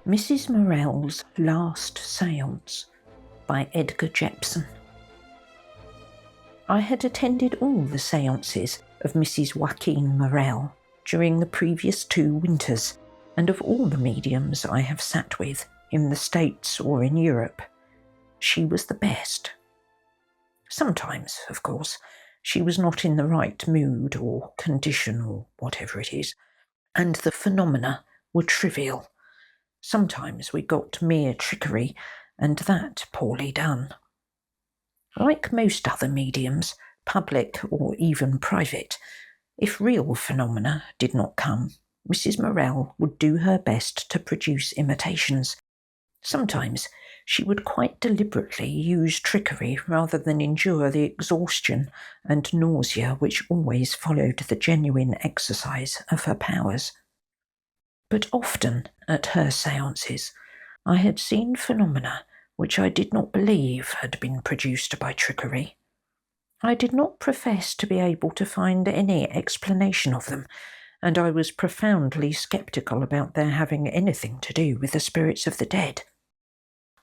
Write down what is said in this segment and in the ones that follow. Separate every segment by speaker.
Speaker 1: Mrs Morrel's Last Seance by Edgar Jepson. I had attended all the seances of Mrs Joaquin Morrel during the previous 2 winters, and of all the mediums I have sat with, in the States or in Europe, she was the best. Sometimes, of course, she was not in the right mood or condition or whatever it is, and the phenomena were trivial. Sometimes we got mere trickery, and that poorly done. Like most other mediums, public or even private, if real phenomena did not come, Mrs Morrel would do her best to produce imitations. Sometimes she would quite deliberately use trickery rather than endure the exhaustion and nausea which always followed the genuine exercise of her powers. But often at her seances I had seen phenomena which I did not believe had been produced by trickery. I did not profess to be able to find any explanation of them, and I was profoundly sceptical about their having anything to do with the spirits of the dead.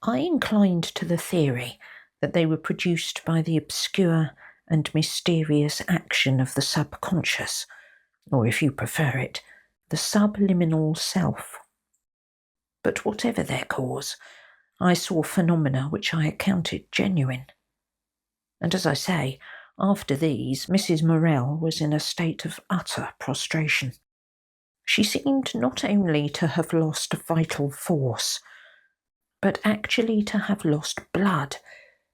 Speaker 1: I inclined to the theory that they were produced by the obscure and mysterious action of the subconscious, or if you prefer it, the subliminal self. But whatever their cause, I saw phenomena which I accounted genuine. And as I say, after these, Mrs Morrel was in a state of utter prostration. She seemed not only to have lost vital force, but actually to have lost blood,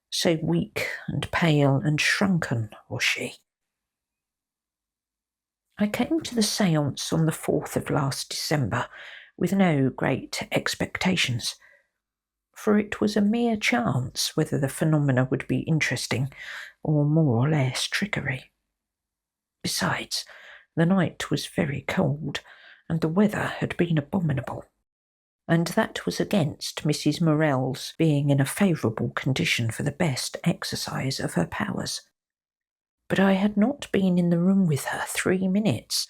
Speaker 1: so weak and pale and shrunken was she. I came to the séance on the 4th of last December with no great expectations, for it was a mere chance whether the phenomena would be interesting or more or less trickery. Besides, the night was very cold, and the weather had been abominable, and that was against Mrs Morrel's being in a favourable condition for the best exercise of her powers. But I had not been in the room with her 3 minutes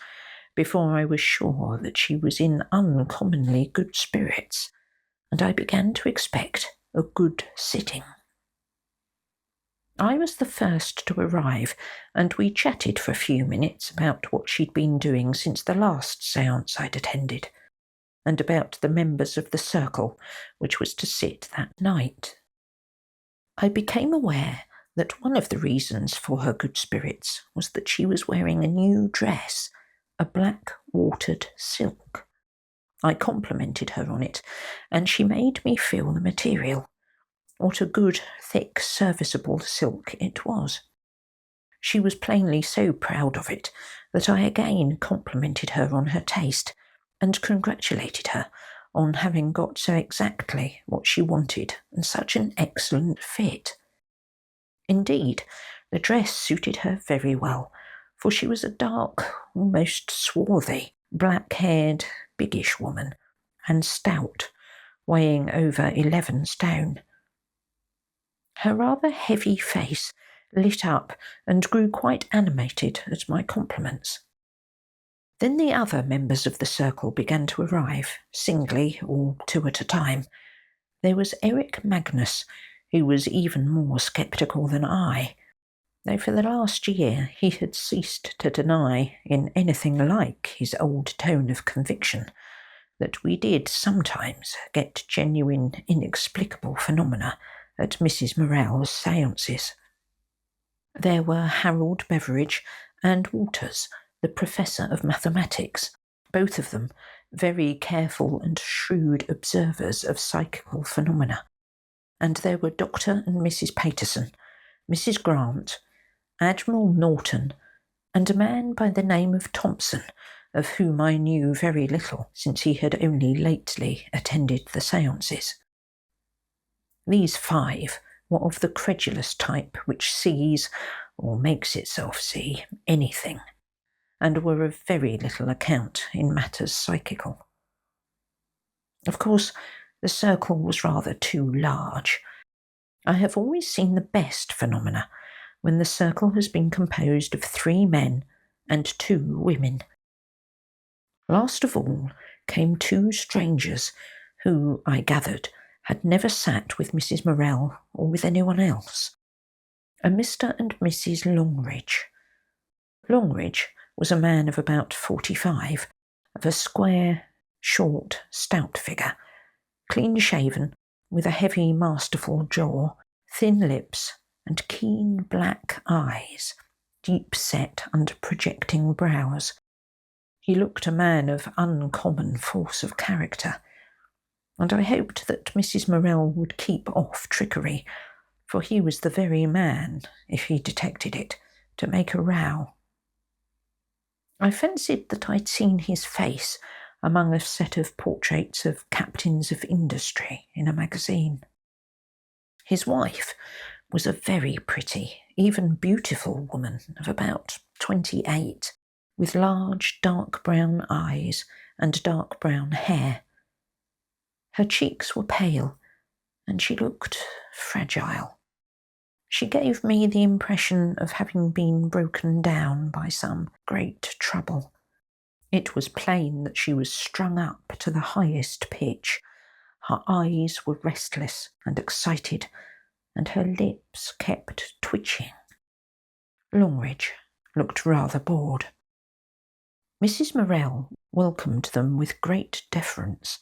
Speaker 1: before I was sure that she was in uncommonly good spirits, and I began to expect a good sitting. I was the first to arrive, and we chatted for a few minutes about what she'd been doing since the last séance I'd attended, and about the members of the circle which was to sit that night. I became aware that one of the reasons for her good spirits was that she was wearing a new dress, a black watered silk. I complimented her on it, and she made me feel the material. What a good, thick, serviceable silk it was. She was plainly so proud of it that I again complimented her on her taste, and congratulated her on having got so exactly what she wanted and such an excellent fit. Indeed, the dress suited her very well, for she was a dark, almost swarthy, black-haired, biggish woman, and stout, weighing over 11 stone. Her rather heavy face lit up and grew quite animated at my compliments. Then the other members of the circle began to arrive, singly or 2 at a time. There was Eric Magnus, who was even more sceptical than I, though for the last year he had ceased to deny, in anything like his old tone of conviction, that we did sometimes get genuine, inexplicable phenomena at Mrs Morrel's séances. There were Harold Beveridge and Waters, the professor of mathematics, both of them very careful and shrewd observers of psychical phenomena. And there were Dr. and Mrs. Paterson, Mrs. Grant, Admiral Norton, and a man by the name of Thompson, of whom I knew very little, since he had only lately attended the séances. These 5 were of the credulous type which sees, or makes itself see, anything, and were of very little account in matters psychical. Of course, the circle was rather too large. I have always seen the best phenomena when the circle has been composed of 3 men and 2 women. Last of all came 2 strangers who, I gathered, had never sat with Mrs Morrel or with anyone else, a Mr and Mrs Longridge. Longridge was a man of about 45, of a square, short, stout figure, clean-shaven, with a heavy, masterful jaw, thin lips, and keen black eyes, deep-set under projecting brows. He looked a man of uncommon force of character, and I hoped that Mrs Morrel would keep off trickery, for he was the very man, if he detected it, to make a row. I fancied that I'd seen his face among a set of portraits of captains of industry in a magazine. His wife was a very pretty, even beautiful woman of about 28, with large dark brown eyes and dark brown hair. Her cheeks were pale, and she looked fragile. She gave me the impression of having been broken down by some great trouble. It was plain that she was strung up to the highest pitch. Her eyes were restless and excited, and her lips kept twitching. Longridge looked rather bored. Mrs Morrel welcomed them with great deference,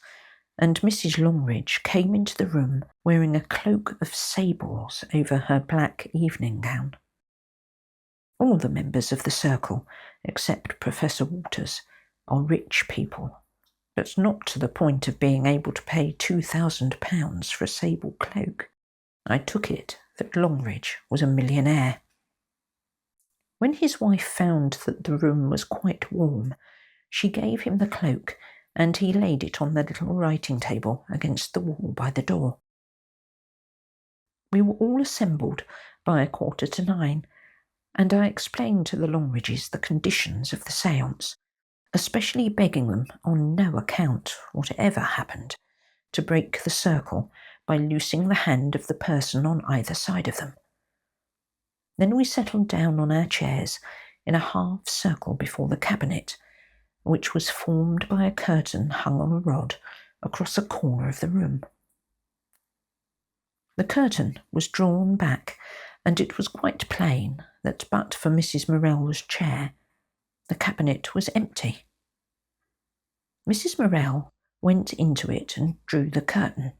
Speaker 1: and Mrs Longridge came into the room wearing a cloak of sables over her black evening gown. All the members of the circle, except Professor Waters, are rich people, but not to the point of being able to pay £2,000 for a sable cloak. I took it that Longridge was a millionaire. When his wife found that the room was quite warm, she gave him the cloak, and he laid it on the little writing table against the wall by the door. We were all assembled by 9:15, and I explained to the Longridges the conditions of the séance, especially begging them on no account, whatever happened, to break the circle by loosing the hand of the person on either side of them. Then we settled down on our chairs in a half circle before the cabinet, which was formed by a curtain hung on a rod across a corner of the room. The curtain was drawn back, and it was quite plain that but for Mrs Morrel's chair, the cabinet was empty. Mrs Morrel went into it and drew the curtain.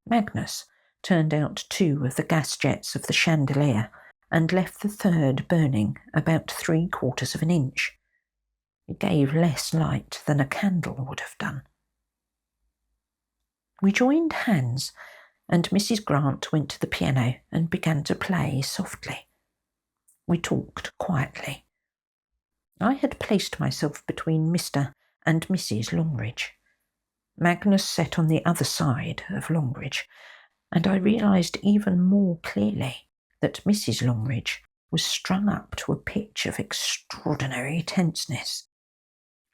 Speaker 1: Magnus turned out 2 of the gas jets of the chandelier and left the third burning about 3/4 of an inch. It gave less light than a candle would have done. We joined hands, and Mrs Grant went to the piano and began to play softly. We talked quietly. I had placed myself between Mr and Mrs Longridge. Magnus sat on the other side of Longridge, and I realised even more clearly that Mrs Longridge was strung up to a pitch of extraordinary tenseness.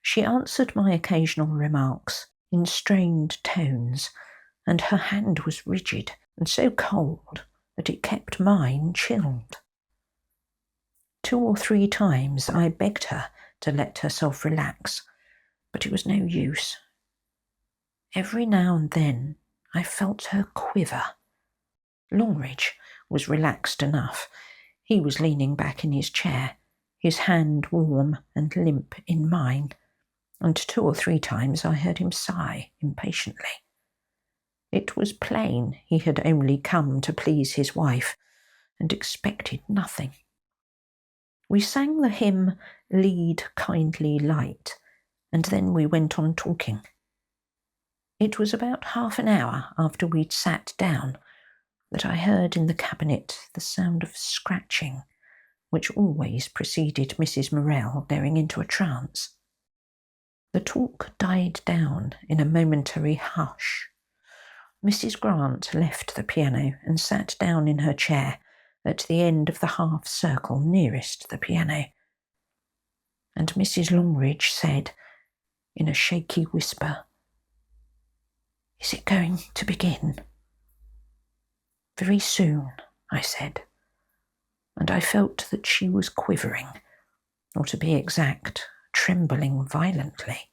Speaker 1: She answered my occasional remarks in strained tones, and her hand was rigid and so cold that it kept mine chilled. 2 or 3 times I begged her to let herself relax, but it was no use. Every now and then I felt her quiver. Longridge was relaxed enough. He was leaning back in his chair, his hand warm and limp in mine, and 2 or 3 times I heard him sigh impatiently. It was plain he had only come to please his wife, and expected nothing. We sang the hymn, "Lead, Kindly Light," and then we went on talking. It was about half an hour after we'd sat down that I heard in the cabinet the sound of scratching, which always preceded Mrs Morrel going into a trance. The talk died down in a momentary hush. Mrs Grant left the piano and sat down in her chair at the end of the half circle nearest the piano, and Mrs Longridge said, in a shaky whisper, "Is it going to begin?" "Very soon," I said, and I felt that she was quivering, or to be exact, trembling violently.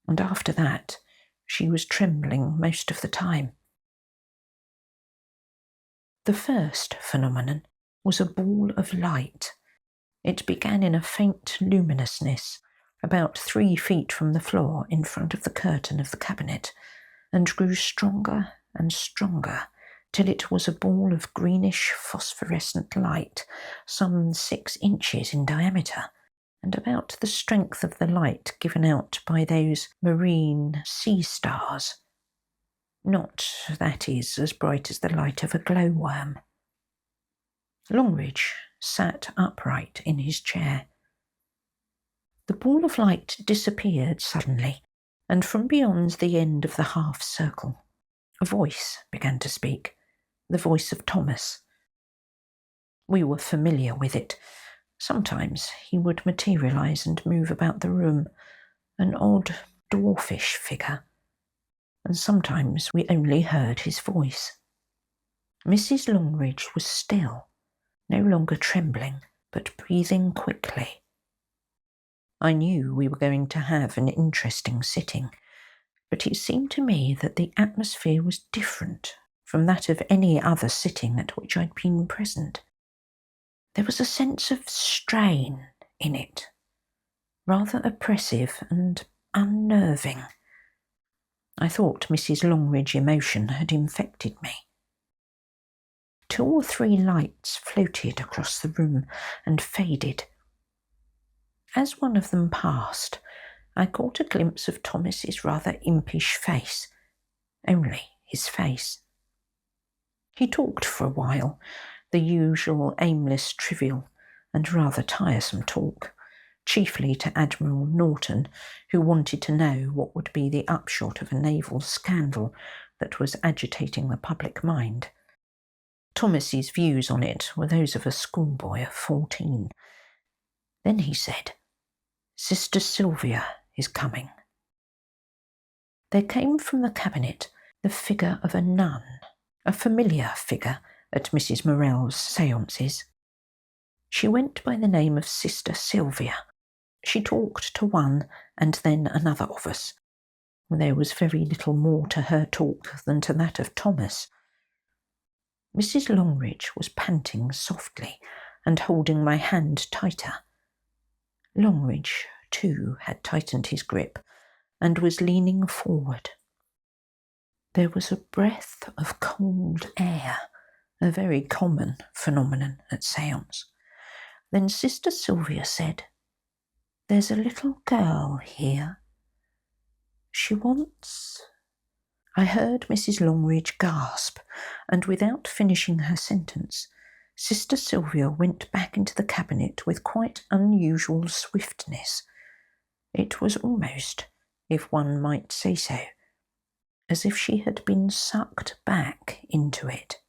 Speaker 1: And after that, She was trembling most of the time. The first phenomenon was a ball of light. It began in a faint luminousness, about 3 feet from the floor in front of the curtain of the cabinet, and grew stronger and stronger till it was a ball of greenish phosphorescent light, some 6 inches in diameter, and about the strength of the light given out by those marine sea stars. Not, that is, as bright as the light of a glowworm. Longridge sat upright in his chair. The ball of light disappeared suddenly, and from beyond the end of the half-circle, a voice began to speak, the voice of Thomas. We were familiar with it. Sometimes he would materialise and move about the room, an odd, dwarfish figure, and sometimes we only heard his voice. Mrs. Longridge was still, no longer trembling, but breathing quickly. I knew we were going to have an interesting sitting, but it seemed to me that the atmosphere was different from that of any other sitting at which I'd been present. There was a sense of strain in it, rather oppressive and unnerving. I thought Mrs. Longridge's emotion had infected me. 2 or 3 lights floated across the room and faded. As one of them passed, I caught a glimpse of Thomas's rather impish face, only his face. He talked for a while, the usual aimless, trivial, and rather tiresome talk, chiefly to Admiral Norton, who wanted to know what would be the upshot of a naval scandal that was agitating the public mind. Thomas's views on it were those of a schoolboy of 14. Then he said, "Sister Sylvia is coming." There came from the cabinet the figure of a nun, a familiar figure at Mrs. Morrel's séances. She went by the name of Sister Sylvia. She talked to one and then another of us. There was very little more to her talk than to that of Thomas. Mrs. Longridge was panting softly and holding my hand tighter. Longridge, too, had tightened his grip and was leaning forward. There was a breath of cold air, a very common phenomenon at séance. Then Sister Sylvia said, "There's a little girl here. She wants—" I heard Mrs. Longridge gasp, and without finishing her sentence, Sister Sylvia went back into the cabinet with quite unusual swiftness. It was almost, if one might say so, as if she had been sucked back into it.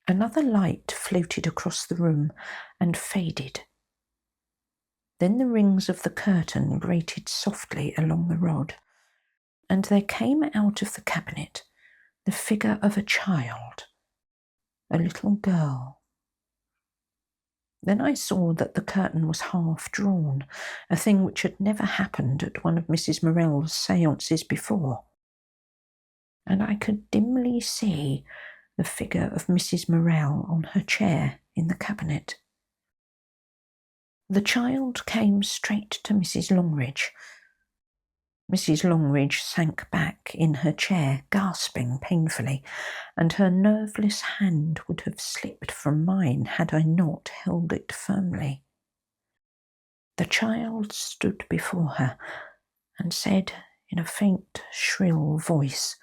Speaker 1: Another light floated across the room and faded. Then the rings of the curtain grated softly along the rod, and there came out of the cabinet the figure of a child, a little girl. Then I saw that the curtain was half drawn, a thing which had never happened at one of Mrs. Morrel's séances before, and I could dimly see the figure of Mrs. Morrel on her chair in the cabinet. The child came straight to Mrs. Longridge. Mrs. Longridge sank back in her chair, gasping painfully, and her nerveless hand would have slipped from mine had I not held it firmly. The child stood before her and said in a faint, shrill voice,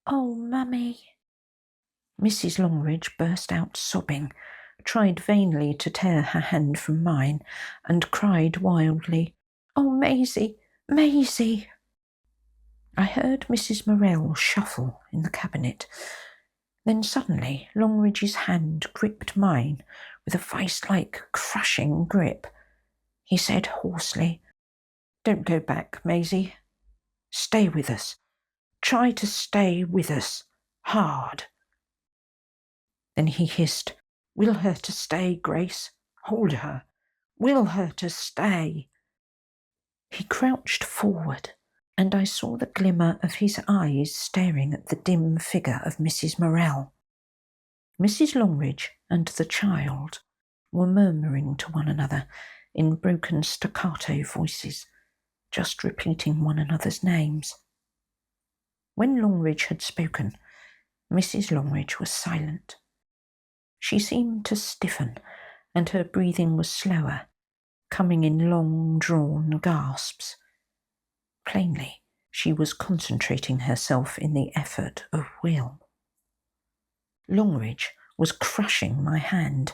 Speaker 1: "Oh, Mummy." Mrs. Longridge burst out sobbing, tried vainly to tear her hand from mine, and cried wildly, "Oh, Maisie, Maisie!" I heard Mrs. Morrel shuffle in the cabinet. Then suddenly Longridge's hand gripped mine with a vice-like crushing grip. He said hoarsely, "Don't go back, Maisie. Stay with us. Try to stay with us. Hard." Then he hissed, "Will her to stay, Grace. Hold her. Will her to stay." He crouched forward and I saw the glimmer of his eyes staring at the dim figure of Mrs Morrel. Mrs Longridge and the child were murmuring to one another in broken staccato voices, just repeating one another's names. When Longridge had spoken, Mrs Longridge was silent. She seemed to stiffen, and her breathing was slower, coming in long-drawn gasps. Plainly, she was concentrating herself in the effort of will. Longridge was crushing my hand.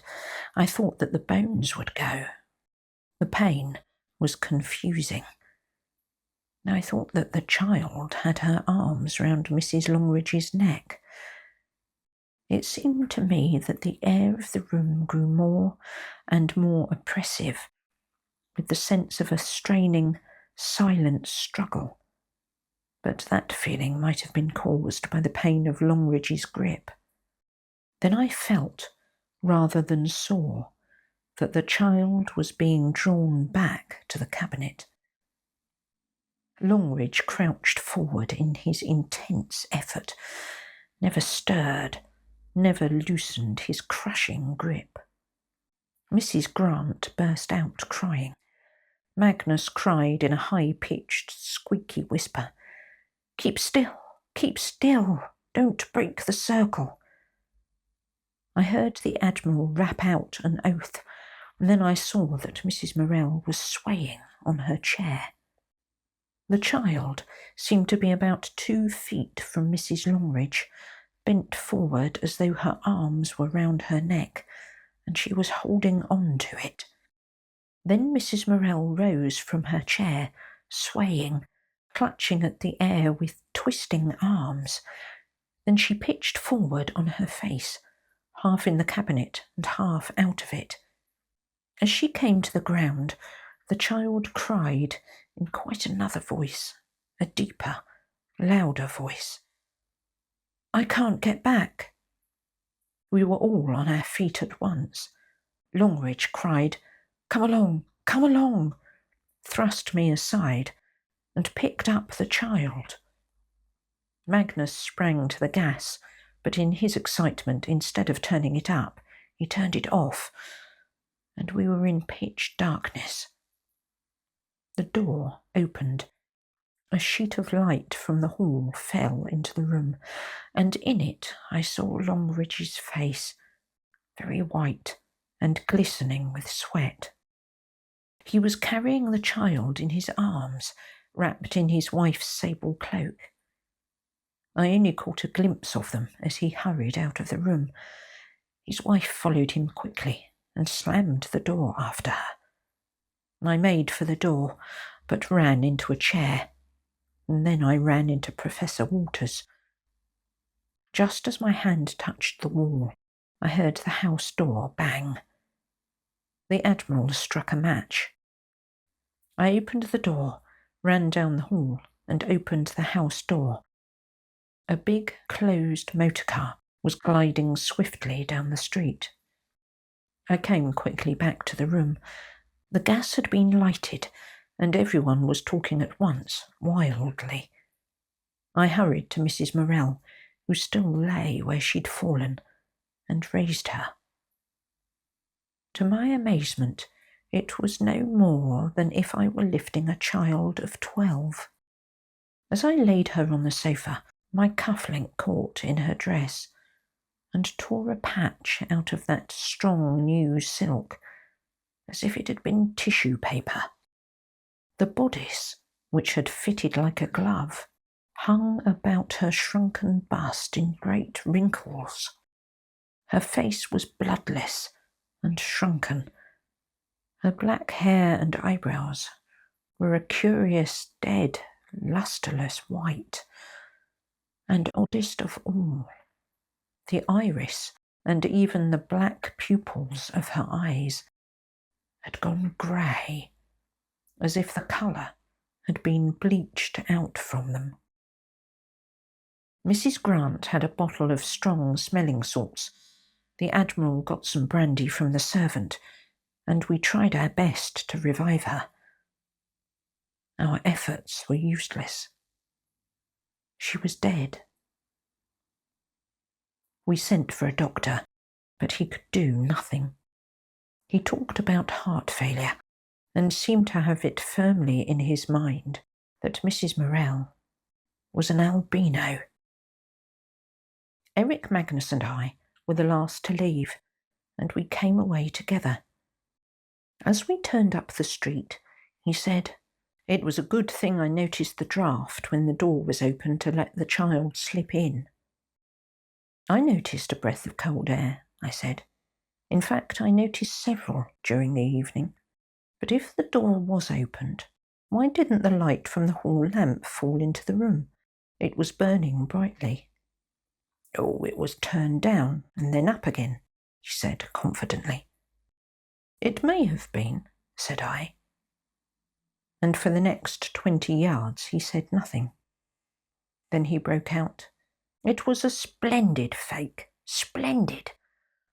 Speaker 1: I thought that the bones would go. The pain was confusing. I thought that the child had her arms round Mrs Longridge's neck. It seemed to me that the air of the room grew more and more oppressive, with the sense of a straining, silent struggle. But that feeling might have been caused by the pain of Longridge's grip. Then I felt, rather than saw, that the child was being drawn back to the cabinet. Longridge crouched forward in his intense effort, never stirred, never loosened his crushing grip. Mrs Grant burst out crying. Magnus cried in a high-pitched, squeaky whisper, "Keep still, keep still, don't break the circle." I heard the Admiral rap out an oath, and then I saw that Mrs Morrel was swaying on her chair. The child seemed to be about 2 feet from Mrs Longridge, bent forward as though her arms were round her neck, and she was holding on to it. Then Mrs Morrel rose from her chair, swaying, clutching at the air with twisting arms. Then she pitched forward on her face, half in the cabinet and half out of it. As she came to the ground, the child cried in quite another voice, a deeper, louder voice. "I can't get back." We were all on our feet at once. Longridge cried, come along," thrust me aside, and picked up the child. Magnus sprang to the gas, but in his excitement, instead of turning it up, he turned it off, and we were in pitch darkness. The door opened. A sheet of light from the hall fell into the room, and in it I saw Longridge's face, very white and glistening with sweat. He was carrying the child in his arms, wrapped in his wife's sable cloak. I only caught a glimpse of them as he hurried out of the room. His wife followed him quickly and slammed the door after her. I made for the door, but ran into a chair, and then I ran into Professor Waters. Just as my hand touched the wall, I heard the house door bang. The Admiral struck a match. I opened the door, ran down the hall, and opened the house door. A big, closed motor car was gliding swiftly down the street. I came quickly back to the room. The gas had been lighted, and everyone was talking at once, wildly. I hurried to Mrs Morrel, who still lay where she'd fallen, and raised her. To my amazement, it was no more than if I were lifting a child of 12. As I laid her on the sofa, my cufflink caught in her dress, and tore a patch out of that strong new silk, as if it had been tissue paper. The bodice, which had fitted like a glove, hung about her shrunken bust in great wrinkles. Her face was bloodless and shrunken. Her black hair and eyebrows were a curious, dead, lustreless white. And oddest of all, the iris and even the black pupils of her eyes had gone grey, as if the colour had been bleached out from them. Mrs Grant had a bottle of strong smelling salts. The Admiral got some brandy from the servant, and we tried our best to revive her. Our efforts were useless. She was dead. We sent for a doctor, but he could do nothing. He talked about heart failure and seemed to have it firmly in his mind that Mrs Morrel was an albino. Eric Magnus and I were the last to leave, and we came away together. As we turned up the street, he said, "It was a good thing I noticed the draught when the door was open to let the child slip in." "I noticed a breath of cold air," I said. "In fact, I noticed several during the evening. But if the door was opened, why didn't the light from the hall lamp fall into the room? It was burning brightly." "Oh, it was turned down and then up again," he said confidently. "It may have been," said I. And for the next 20 yards he said nothing. Then he broke out, "It was a splendid fake, splendid.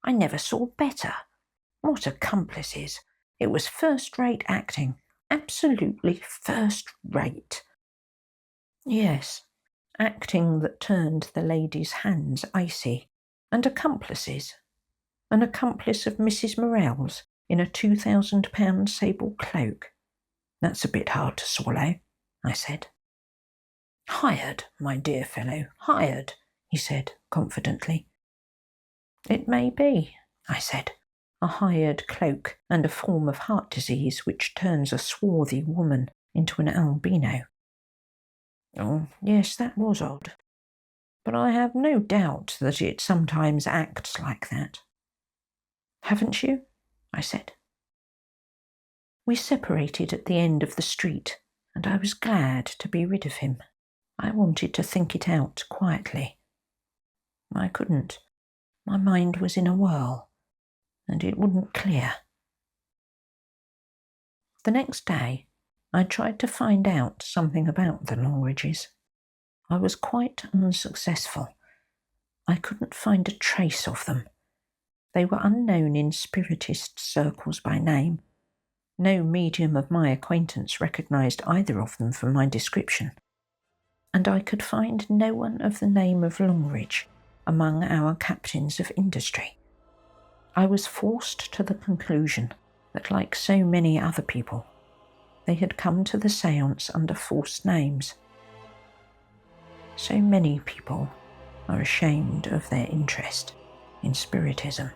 Speaker 1: I never saw better. What accomplices! It was first-rate acting, absolutely first-rate." "Yes, acting that turned the lady's hands icy. And accomplices. An accomplice of Mrs Morrel's in a £2,000 sable cloak. That's a bit hard to swallow," I said. "Hired, my dear fellow, hired," he said confidently. "It may be," I said, "a hired cloak and a form of heart disease which turns a swarthy woman into an albino." "Oh, yes, that was odd. But I have no doubt that it sometimes acts like that." "Haven't you?" I said. We separated at the end of the street, and I was glad to be rid of him. I wanted to think it out quietly. I couldn't. My mind was in a whirl, and it wouldn't clear. The next day, I tried to find out something about the Longridges. I was quite unsuccessful. I couldn't find a trace of them. They were unknown in spiritist circles by name. No medium of my acquaintance recognised either of them from my description. And I could find no one of the name of Longridge among our captains of industry. I was forced to the conclusion that, like so many other people, they had come to the séance under false names. So many people are ashamed of their interest in spiritism.